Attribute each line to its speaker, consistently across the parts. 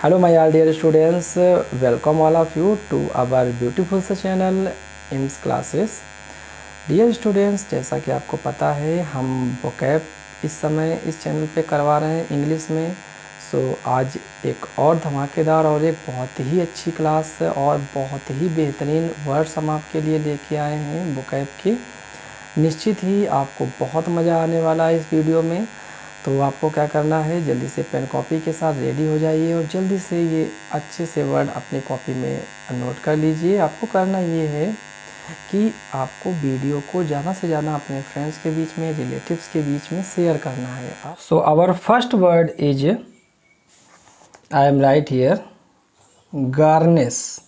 Speaker 1: Hello my all dear students, welcome all of you to our beautiful channel IMS classes। Dear students, जैसा कि आपको पता है हम वोकैब इस समय इस चैनल पे करवा रहे हैं इंग्लिश में। आज एक और धमाकेदार और एक बहुत ही अच्छी क्लास और बहुत ही बेहतरीन वर्ड्स हम आपके लिए लेके आए हैं वोकैब की। निश्चित ही आपको बहुत मज़ा आने वाला है इस वीडियो में। तो आपको क्या करना है, जल्दी से पेन कॉपी के साथ रेडी हो जाइए और जल्दी से ये अच्छे से वर्ड अपनी कॉपी में नोट कर लीजिए। आपको करना ये है कि आपको वीडियो को ज़्यादा से ज़्यादा अपने फ्रेंड्स के बीच में, रिलेटिव्स के बीच में शेयर करना है। So our first word is, I am right here, garnish.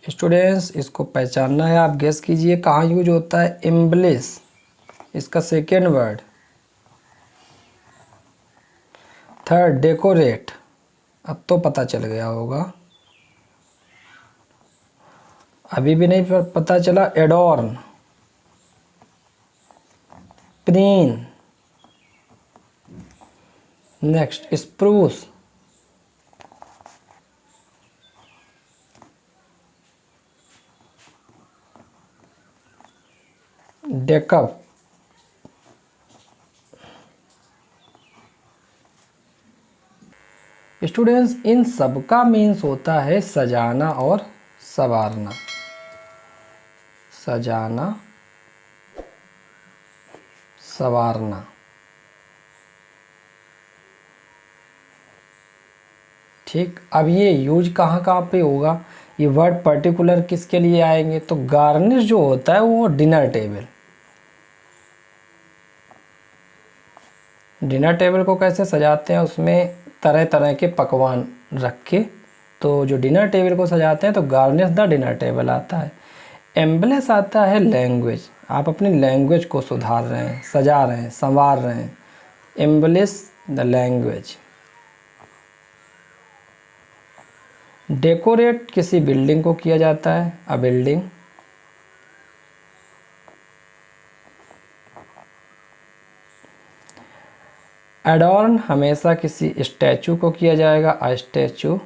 Speaker 1: Students, इसको पहचानना है। आप गेस कीजिए कहाँ यूज होता है। एम्बलिश इसका सेकेंड वर्ड। Third, decorate. अब तो पता चल गया होगा, अभी भी नहीं पता चला। Adorn, preen. Next, spruce, deck up. Students, इन सब का मीन्स होता है सजाना और संवारना। सजाना, संवारना। ठीक, अब ये यूज कहाँ कहाँ पे होगा, ये वर्ड पर्टिकुलर किसके लिए आएंगे? तो गार्निश जो होता है वो डिनर टेबल। डिनर टेबल को कैसे सजाते हैं, उसमें तरह तरह के पकवान रख के, तो जो डिनर टेबल को सजाते हैं तो गार्निश द डिनर टेबल आता है। एम्बलेस आता है लैंग्वेज। आप अपनी लैंग्वेज को सुधार रहे हैं, सजा रहे हैं, संवार रहे हैं। एम्बलेस द लैंग्वेज। डेकोरेट किसी बिल्डिंग को किया जाता है, अ बिल्डिंग। एडॉर्न हमेशा किसी स्टैचू को किया जाएगा, अ स्टैचू।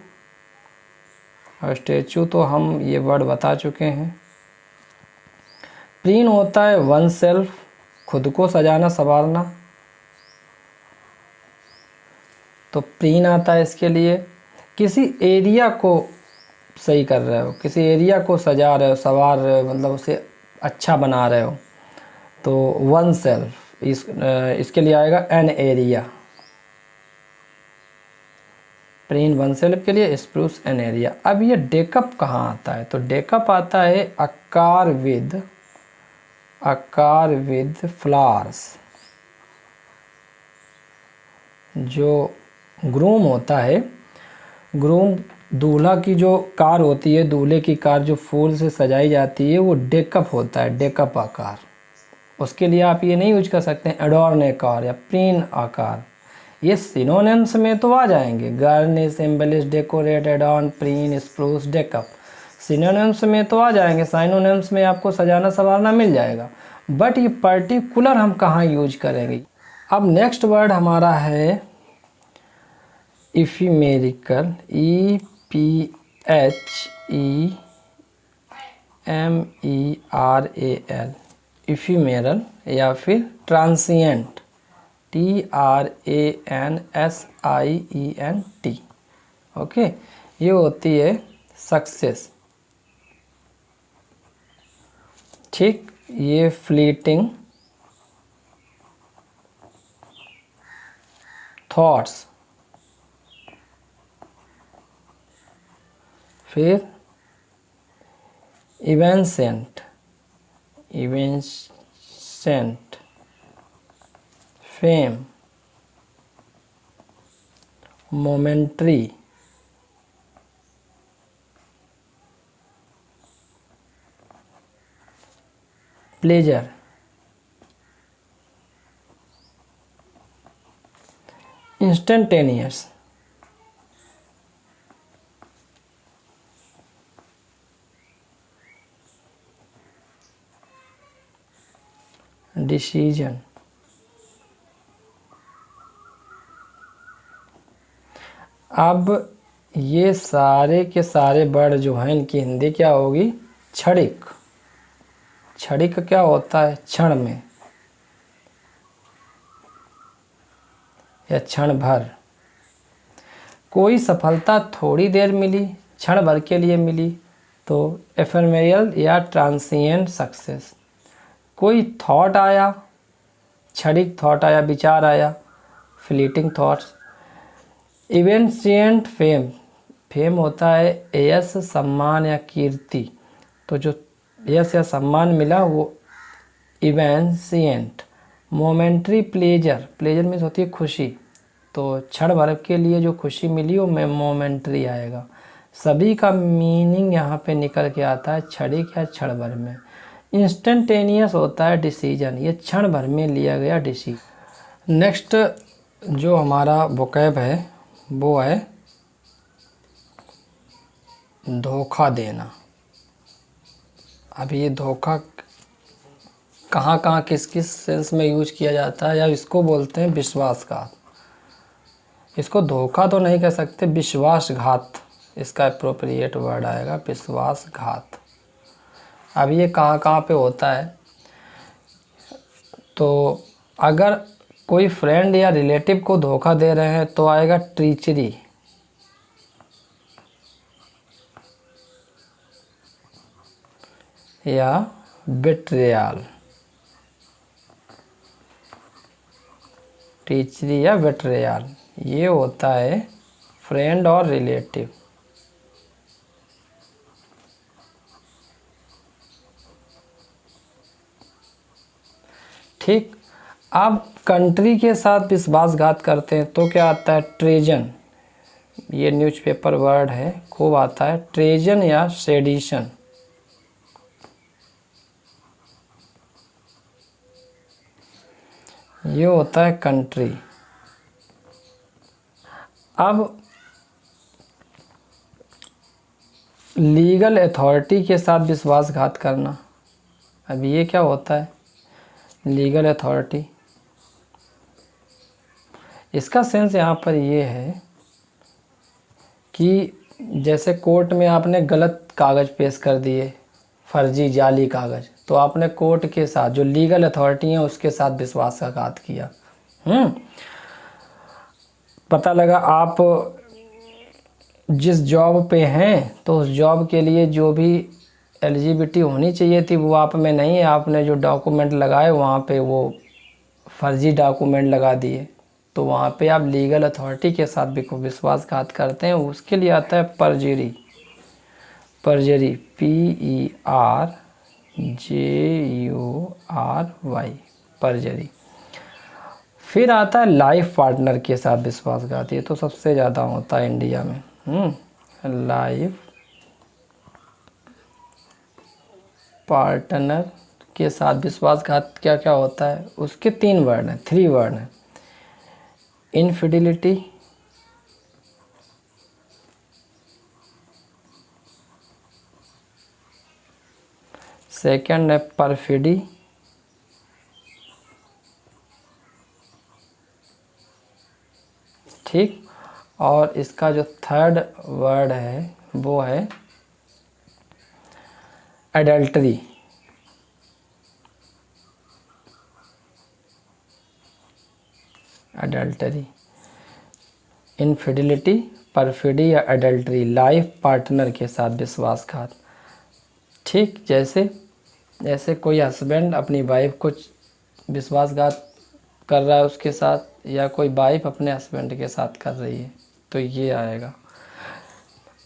Speaker 1: और स्टैचू तो हम ये वर्ड बता चुके हैं। प्रीन होता है वन सेल्फ, खुद को सजाना संवारना, तो प्रीन आता है इसके लिए। किसी एरिया को सही कर रहे हो, किसी एरिया को सजा रहे हो, संवार रहे हो, मतलब उसे अच्छा बना रहे हो, तो वन सेल्फ इसके लिए आएगा an area. Preen one self के लिए, स्प्रूस एन एरिया। अब ये डेकअप कहाँ आता है? तो डेकअप आता है अकार विद फ्लावर्स। जो ग्रूम होता है, ग्रूम दूल्हा की जो कार होती है, दूल्हे की कार जो फूल से सजाई जाती है, वो डेकअप होता है, डेकअप आकार। उसके लिए आप ये नहीं यूज कर सकते हैं एडॉर्न ए कार या प्रीन आकार। ये सिनोनिम्स में तो आ जाएंगे, garnish, embellish, decorate, एडॉर्न, preen, spruce, deck up. Synonyms में तो आ जाएंगे, साइनोनिम्स में आपको सजाना संवारना मिल जाएगा, बट ये पर्टिकुलर हम कहाँ यूज करेंगे। अब नेक्स्ट वर्ड हमारा है इफिमेरिकल, EPHEMERAL, इफिमेरल या फिर ट्रांसिएंट, TRANSIENT। ओके, ये होती है सक्सेस। ठीक, ये फ्लीटिंग थॉट्स। फिर evanescent, fame, momentary, pleasure, instantaneous, decision, अब ये सारे के सारे वर्ड जो हैं इनकी हिंदी क्या होगी? क्षणिक। क्षणिक क्या होता है? क्षण में या क्षण भर। कोई सफलता थोड़ी देर मिली, क्षण भर के लिए मिली, तो एफेमेरल या ट्रांसिएंट सक्सेस। कोई थॉट आया, क्षणिक थॉट आया, विचार आया, फ्लीटिंग थॉट्स। इवेंशिएंट फेम, फेम होता है यश, सम्मान या कीर्ति। तो जो यश या सम्मान मिला वो इवेंशिएंट। मोमेंट्री प्लेजर, प्लेजर मीन्स होती है खुशी, तो क्षण भर के लिए जो खुशी मिली वो मोमेंट्री आएगा। सभी का मीनिंग यहाँ पे निकल के आता है क्षणिक या क्षण भर में। इंस्टेंटेनियस होता है डिसीजन, ये क्षण भर में लिया गया डिसीजन। नेक्स्ट जो हमारा वोकैब है वो है धोखा देना। अब ये धोखा कहाँ कहाँ किस किस सेंस में यूज किया जाता है, या इसको बोलते हैं विश्वासघात। इसको धोखा तो नहीं कह सकते, विश्वासघात इसका एप्रोप्रिएट वर्ड आएगा, विश्वासघात। अब ये कहाँ कहाँ पे होता है? तो अगर कोई फ्रेंड या रिलेटिव को धोखा दे रहे हैं तो आएगा ट्रीचरी। या बेट्रियल, टीचरी या बेट्रियल, ये होता है फ्रेंड और रिलेटिव। ठीक। अब कंट्री के साथ विश्वासघात करते हैं तो क्या आता है? ट्रेजन। ये न्यूज़पेपर वर्ड है, खूब आता है। ट्रेजन या सेडिशन। ये होता है कंट्री। अब लीगल अथॉरिटी के साथ विश्वासघात करना, अब ये क्या होता है? लीगल अथॉरिटी, इसका सेंस यहाँ पर ये है कि जैसे कोर्ट में आपने गलत कागज़ पेश कर दिए, फर्जी जाली कागज़, तो आपने कोर्ट के साथ जो लीगल अथॉरिटी है उसके साथ विश्वासघात किया। पता लगा आप जिस जॉब पे हैं तो उस जॉब के लिए जो भी एलिजिबिलिटी होनी चाहिए थी वो आप में नहीं है, आपने जो डॉक्यूमेंट लगाए वहाँ पे वो फर्जी डॉक्यूमेंट लगा दिए, तो वहाँ पे आप लीगल अथॉरिटी के साथ भी को विश्वासघात करते हैं। उसके लिए आता है परजरी। परजरी, PERJURY, परजरी। फिर आता है लाइफ पार्टनर के साथ विश्वासघात, ये तो सबसे ज़्यादा होता है इंडिया में। लाइफ पार्टनर के साथ विश्वासघात क्या क्या होता है? उसके 3 वर्ड हैं, 3 वर्ड हैं। इनफिडिलिटी, सेकंड है परफिडी, ठीक, और इसका जो 3rd वर्ड है वो है एडल्ट्री। एडल्टरी, इनफिडिलिटी, परफिडी या एडल्ट्री, लाइफ पार्टनर के साथ विश्वासघात। ठीक, जैसे कोई हस्बैंड अपनी वाइफ को विश्वासघात कर रहा है उसके साथ, या कोई वाइफ अपने हस्बैंड के साथ कर रही है, तो ये आएगा।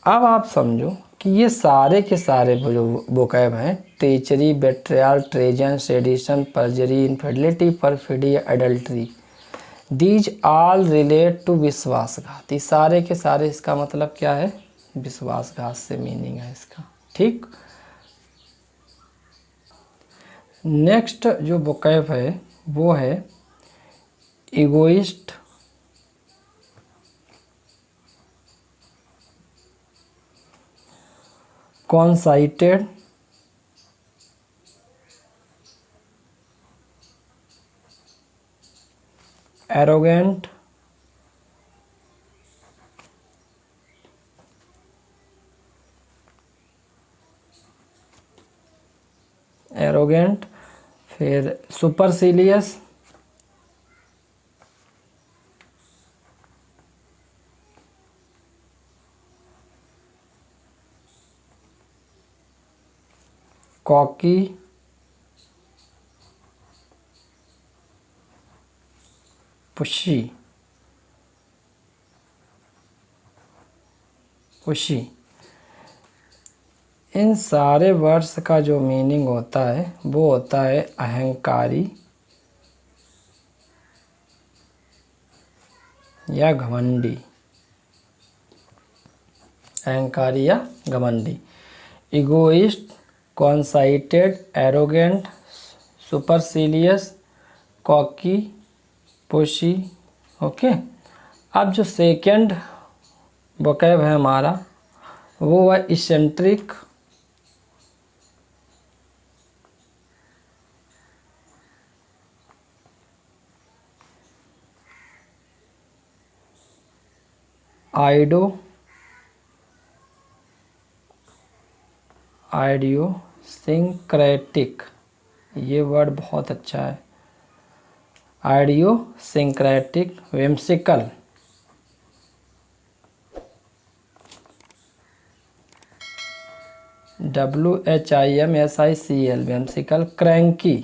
Speaker 1: अब आप समझो कि ये सारे के सारे जो वोकैब हैं, treachery, betrayal, treason, sedition, perjury, infidelity, perfidy, adultery, these all relate to विश्वासघात। ये सारे के सारे इसका मतलब क्या है? विश्वासघात से मीनिंग है इसका। ठीक। नेक्स्ट जो वोकैब है वो है इगोइस्ट, कॉन्साइटेड, एरोगेंट, एरोगेंट, फिर सुपरसिलियस, कॉकी, पुशी, इन सारे वर्ड्स का जो मीनिंग होता है वो होता है अहंकारी या घमंडी, अहंकारी या घमंडी। Egoist, conceited, arrogant, supercilious, cocky, pushy. Okay, अब जो सेकंड वोकैब है हमारा वो है इसेंट्रिक, आइडियोसिंक्रेटिक, ये वर्ड बहुत अच्छा है, idiosyncratic, whimsical, WHIMSICL, whimsical, cranky,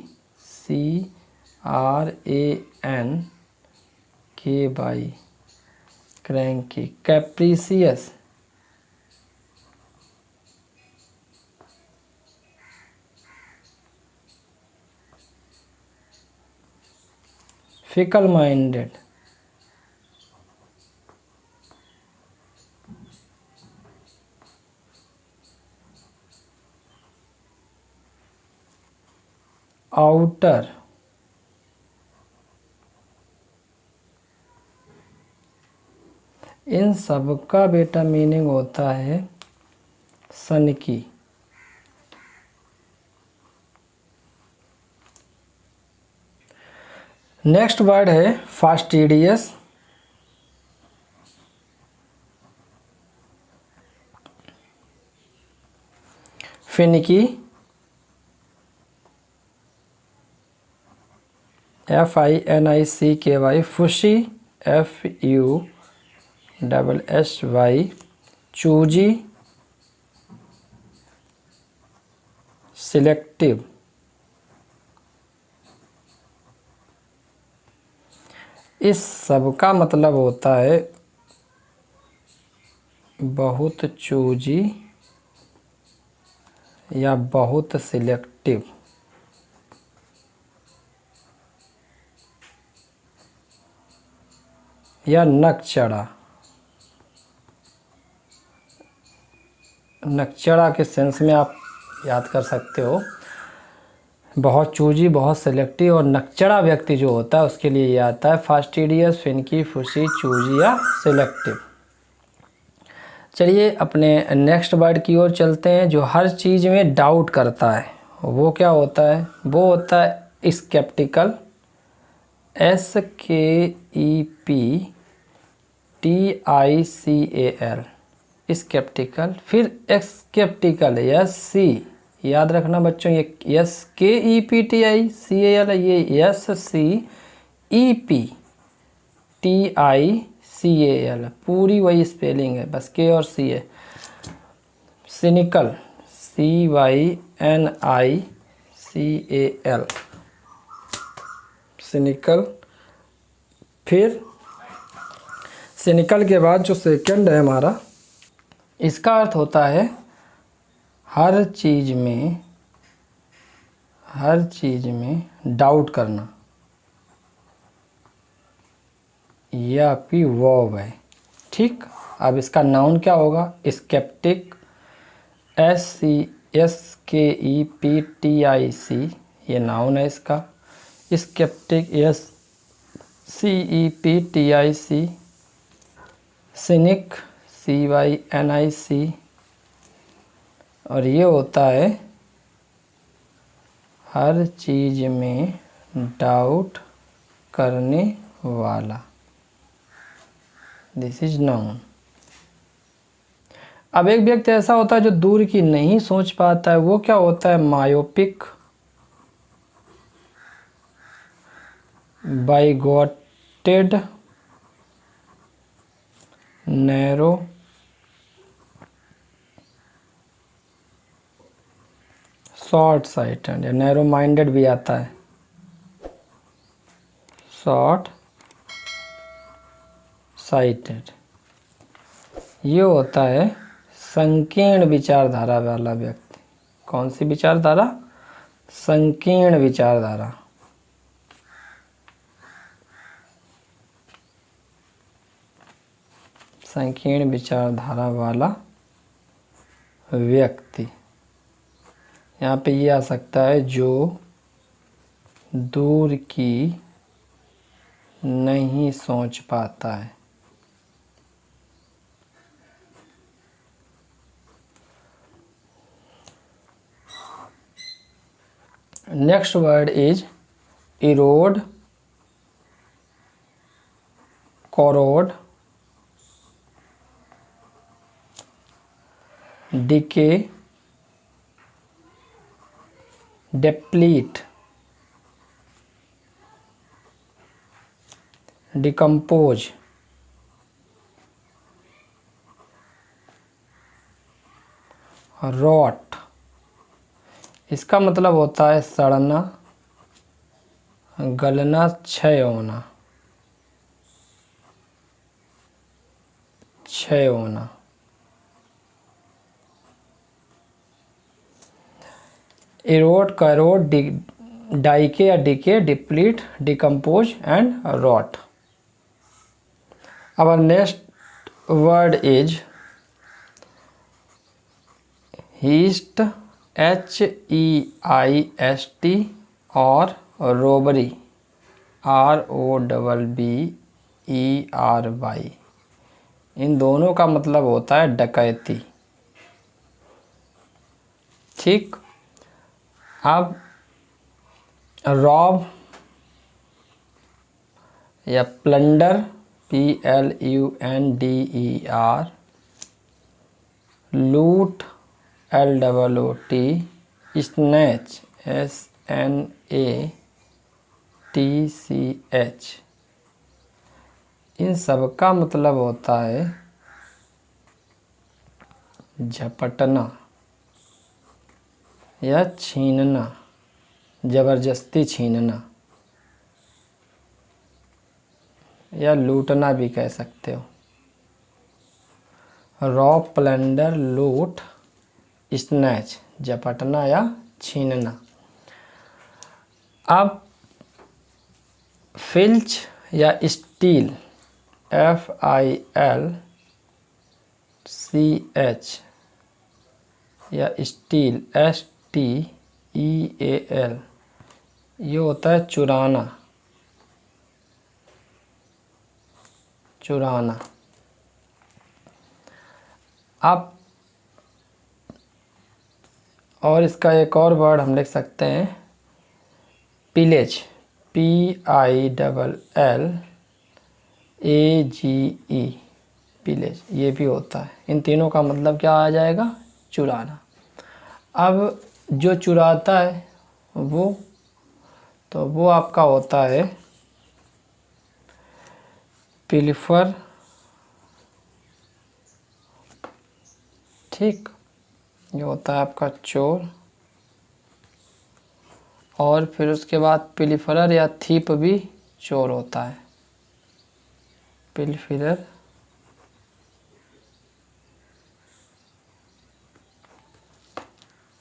Speaker 1: CRANKY, cranky, capricious, fickle minded, आउटर, इन सब का बेटा मीनिंग होता है सनकी। नेक्स्ट वर्ड है fastidious, finicky, FINICKY, fussy, FUSSY, choosy, selective. इस सब का मतलब होता है बहुत चूजी या बहुत सिलेक्टिव। या नकचढ़ा, नकचढ़ा के सेंस में आप याद कर सकते हो। बहुत चूजी, बहुत सिलेक्टिव और नकचढ़ा व्यक्ति जो होता है उसके लिए ये आता है फास्टिडियस, फिनकी, फुशी, चूजी या सिलेक्टिव। चलिए अपने नेक्स्ट वर्ड की ओर चलते हैं। जो हर चीज़ में डाउट करता है वो क्या होता है? वो होता है स्केप्टिकल, SKEPTICAL, स्केप्टिकल। फिर एक्सकेप्टिकल, SC, याद रखना बच्चों, ये SKEPTICAL है, ये SCEPTICAL, पूरी वही स्पेलिंग है, बस के और सी है। Cynical, CYNICAL, cynical. फिर सिनिकल के बाद जो सेकंड है हमारा, इसका अर्थ होता है हर चीज़ में डाउट करना, या फिर वर्ब है। ठीक, अब इसका नाउन क्या होगा? स्केप्टिक, SCEPTIC, ये नाउन है इसका। Sceptic, SCEPTIC। सिनिक, CYNIC, और ये होता है हर चीज़ में डाउट करने वाला। This is noun. अब एक व्यक्ति ऐसा होता है जो दूर की नहीं सोच पाता है, वो क्या होता है? मायोपिक, बाइगोटेड, नैरो, शॉर्ट साइटेड या नैरो माइंडेड भी आता है, शॉर्ट साइटेड। ये होता है संकीर्ण विचारधारा वाला व्यक्ति। कौन सी विचारधारा? संकीर्ण विचारधारा। संकीर्ण विचारधारा वाला व्यक्ति। यहाँ पे ये आ सकता है जो दूर की नहीं सोच पाता है। Next word is erode, corrode, decay, deplete, decompose, rot. इसका मतलब होता है सड़ना, गलना, क्षय होना, क्षय होना। इरोड, करोड, डाइके या decay, deplete, decompose and rot. Our next word is heist, HEIST, और robbery, ROBBERY। इन दोनों का मतलब होता है डकैती। ठीक। अब रॉब या प्लंडर, PLUNDER, लूट, LOOT, स्नैच, SNATCH। इन सब का मतलब होता है झपटना या छीनना, जबरदस्ती छीनना या लूटना भी कह सकते हो। रॉब, प्लंडर, लूट, स्नैच, झपटना या छीनना। अब फिल्च या स्टील, FILCH, या स्टील, STEAL, ये होता है चुराना, चुराना। अब और इसका एक और वर्ड हम लिख सकते हैं पिलेज, PILLAGE, पिलेज। ये भी होता है। इन तीनों का मतलब क्या आ जाएगा? चुराना। अब जो चुराता है वो आपका होता है पिल्फर। ठीक। ये होता है आपका चोर। और फिर उसके बाद पिल्फरर या थीप भी चोर होता है। पिल्फरर,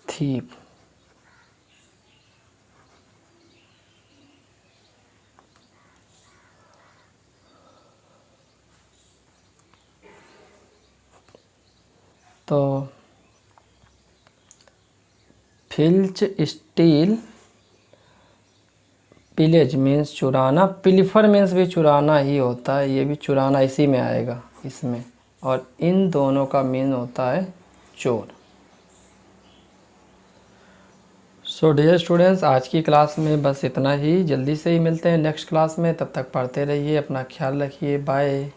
Speaker 1: थीप। तो फिल्च, स्टील, पिलेज मीन्स चुराना, पिल्फर मीन्स भी चुराना ही होता है। ये भी चुराना इसी में आएगा, इसमें। और इन दोनों का मीन होता है चोर। सो डियर स्टूडेंट्स, आज की क्लास में बस इतना ही। जल्दी से ही मिलते हैं नेक्स्ट क्लास में। तब तक पढ़ते रहिए, अपना ख्याल रखिए। बाय।